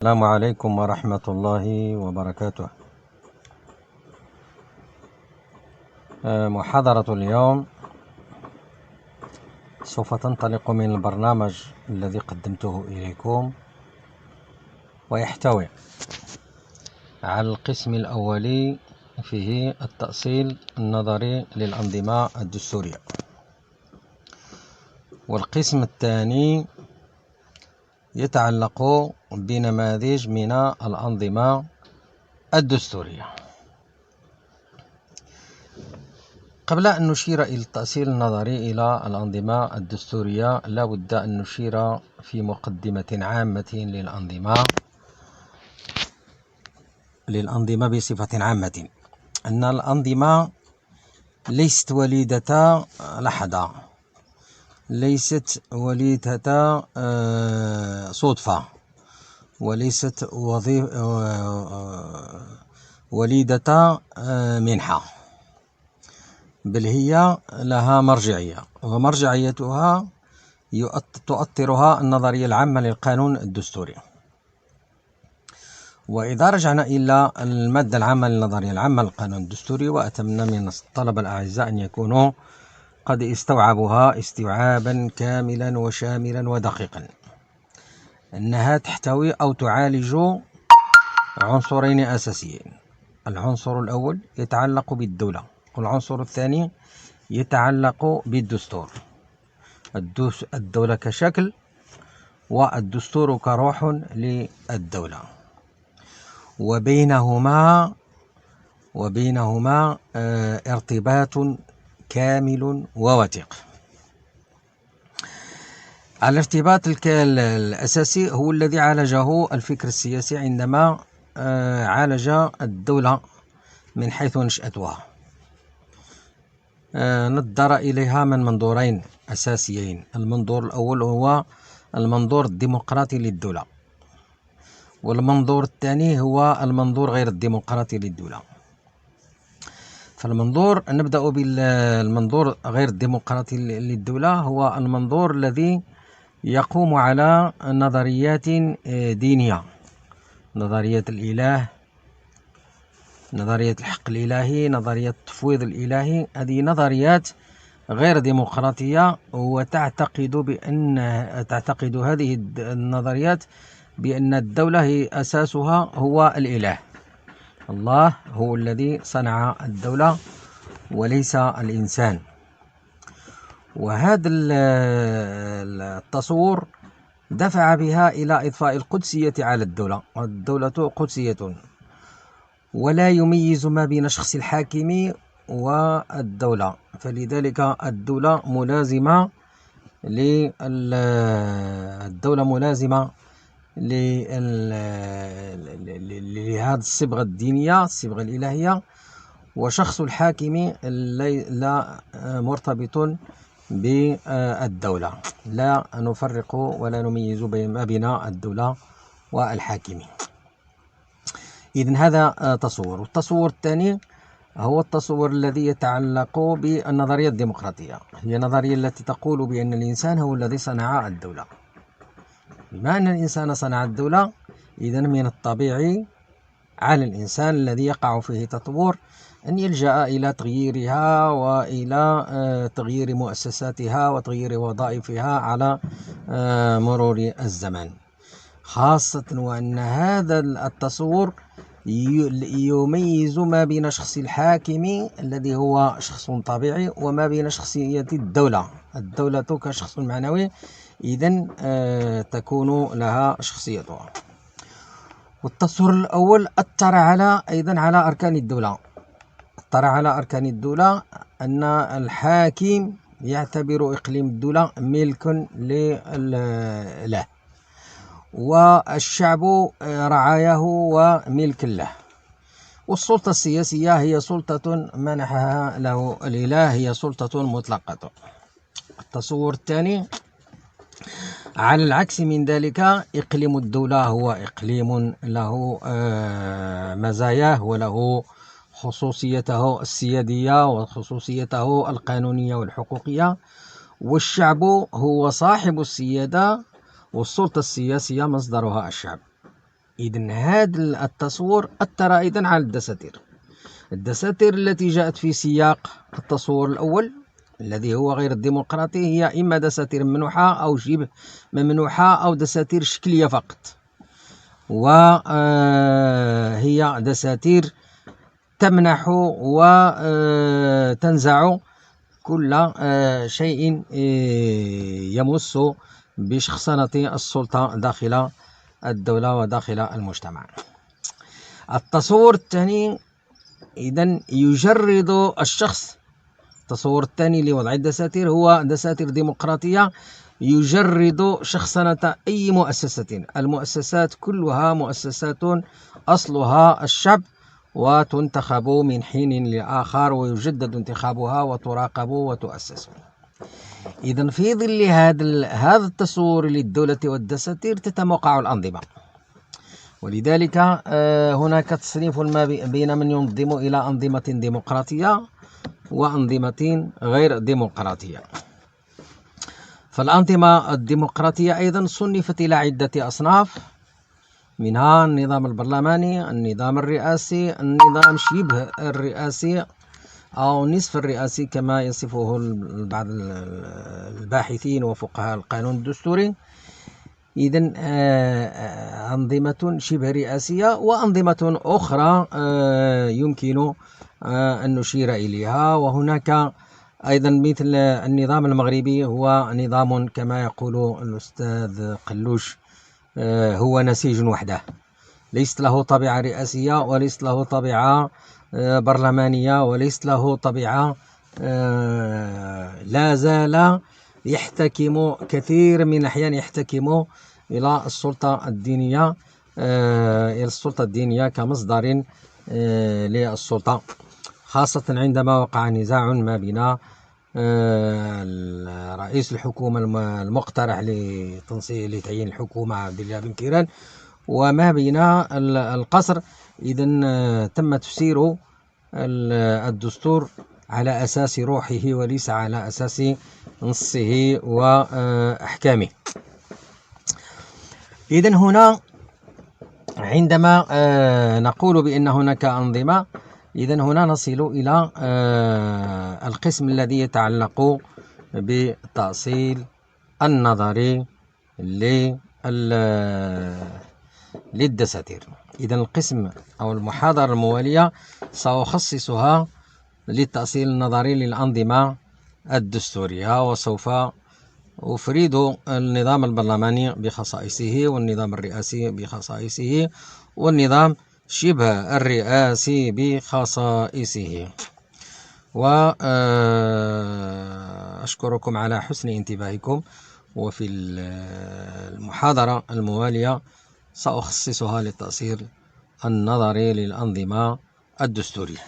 السلام عليكم ورحمة الله وبركاته. محاضرة اليوم سوف تنطلق من البرنامج الذي قدمته إليكم، ويحتوي على القسم الأولي فيه التأصيل النظري للأنظمة الدستورية، والقسم الثاني يتعلق بنماذج من الأنظمة الدستورية. قبل أن نشير إلى التأصيل النظري إلى الأنظمة الدستورية، لا بد أن نشير في مقدمة عامة للأنظمة بصفة عامة أن الأنظمة ليست وليدة لحظة، ليست وليدة صدفة، وليست وليدة منحة، بل هي لها مرجعية، ومرجعيتها تؤطرها النظرية العامة للقانون الدستوري. وإذا رجعنا إلى المادة العامة للنظرية العامة للقانون الدستوري، وأتمنى من الطلبة الأعزاء أن يكونوا قد استوعبوها استيعابا كاملا وشاملا ودقيقا، أنها تحتوي أو تعالج عنصرين أساسيين. العنصر الأول يتعلق بالدولة، والعنصر الثاني يتعلق بالدستور. الدولة كشكل، والدستور كروح للدولة، وبينهما ارتباط كامل ووثيق. الارتباط الأساسي هو الذي عالجه الفكر السياسي عندما عالج الدولة من حيث نشأتها. نظر إليها من منظورين أساسيين. المنظور الأول هو المنظور الديمقراطي للدولة، والمنظور الثاني هو المنظور غير الديمقراطي للدولة. نبدأ بالمنظور غير الديمقراطي للدولة. هو المنظور الذي يقوم على نظريات دينية، نظرية الإله، نظرية الحق الإلهي، نظرية التفويض الإلهي. هذه نظريات غير ديمقراطية، وتعتقد هذه النظريات بأن الدولة هي أساسها هو الإله. الله هو الذي صنع الدولة وليس الإنسان. وهذا التصور دفع بها إلى إضفاء القدسية على الدولة. الدولة قدسية، ولا يميز ما بين شخص الحاكم والدولة، فلذلك الدولة ملازمة لهذه الصبغة الدينية، الصبغة الإلهية، وشخص الحاكم لا مرتبط بالدولة. لا نفرق ولا نميز ما بين الدولة والحاكم. إذن هذا تصور. والتصور الثاني هو التصور الذي يتعلق بالنظرية الديمقراطية. هي النظرية التي تقول بأن الإنسان هو الذي صنع الدولة. بما أن الإنسان صنع الدولة، إذن من الطبيعي على الإنسان الذي يقع فيه تطور أن يلجأ إلى تغييرها، وإلى تغيير مؤسساتها، وتغيير وظائفها على مرور الزمن، خاصة وأن هذا التصور يميز ما بين شخص الحاكم الذي هو شخص طبيعي، وما بين شخصية الدولة. الدولة كشخص معنوي، إذن تكون لها شخصيتها. والتصور الأول أثر أيضا على أركان الدولة. أثر على أركان الدولة أن الحاكم يعتبر إقليم الدولة ملك له، والشعب رعاياه وملك له، والسلطة السياسية هي سلطة منحها له الإله، هي سلطة مطلقة. التصور الثاني على العكس من ذلك، إقليم الدولة هو إقليم له مزاياه، وله خصوصيته السيادية وخصوصيته القانونية والحقوقية، والشعب هو صاحب السيادة، والسلطة السياسية مصدرها الشعب. إذن هذا التصور أثر أيضا على الدساتير التي جاءت في سياق التصور الأول الذي هو غير الديمقراطي، هي إما دساتير ممنوحة أو شبه ممنوحة أو دساتير شكلية فقط، وهي دساتير تمنح وتنزع كل شيء يمس بشخصنة السلطة داخل الدولة وداخل المجتمع. التصور الثاني إذن يجرد الشخص. التصور الثاني لوضع الدساتير هو دساتير ديمقراطية يجرد شخصنة أي مؤسسة. المؤسسات كلها مؤسسات أصلها الشعب، وتنتخب من حين لآخر ويجدد انتخابها وتراقب وتؤسس. إذن في ظل هذا التصور للدولة والدساتير تتموقع الأنظمة، ولذلك هناك تصنيف ما بين من ينظم إلى أنظمة ديمقراطية وأنظمة غير ديمقراطية. فالأنظمة الديمقراطية أيضا صنفت إلى عدة أصناف، منها النظام البرلماني، النظام الرئاسي، النظام شبه الرئاسي أو نصف الرئاسي كما يصفه بعض الباحثين وفقهاء القانون الدستوري. إذن أنظمة شبه رئاسية وأنظمة أخرى يمكن أن نشير إليها. وهناك أيضا مثل النظام المغربي، هو نظام كما يقول الأستاذ قلوش هو نسيج وحده، ليست له طبيعة رئاسية وليست له طبيعة برلمانية وليست له طبيعة، لا زال يحتكم كثير من الأحيان يحتكم إلى السلطة الدينية كمصدر للسلطة، خاصة عندما وقع نزاع ما بين رئيس الحكومة المقترح لتعيين الحكومة عبد الله بن كيران وما بين القصر. إذن تم تفسير الدستور على أساس روحه وليس على أساس نصه وأحكامه. إذن هنا عندما نقول بأن هناك أنظمة، إذن هنا نصل إلى القسم الذي يتعلق بالتأصيل النظري للدساتير. إذن القسم أو المحاضرة الموالية سأخصصها للتأصيل النظري للأنظمة الدستورية، وسوف أفرد النظام البرلماني بخصائصه والنظام الرئاسي بخصائصه والنظام شبه الرئاسي بخصائصه. وأشكركم على حسن انتباهكم، وفي المحاضرة الموالية سأخصصها للتأصيل النظري للأنظمة الدستورية.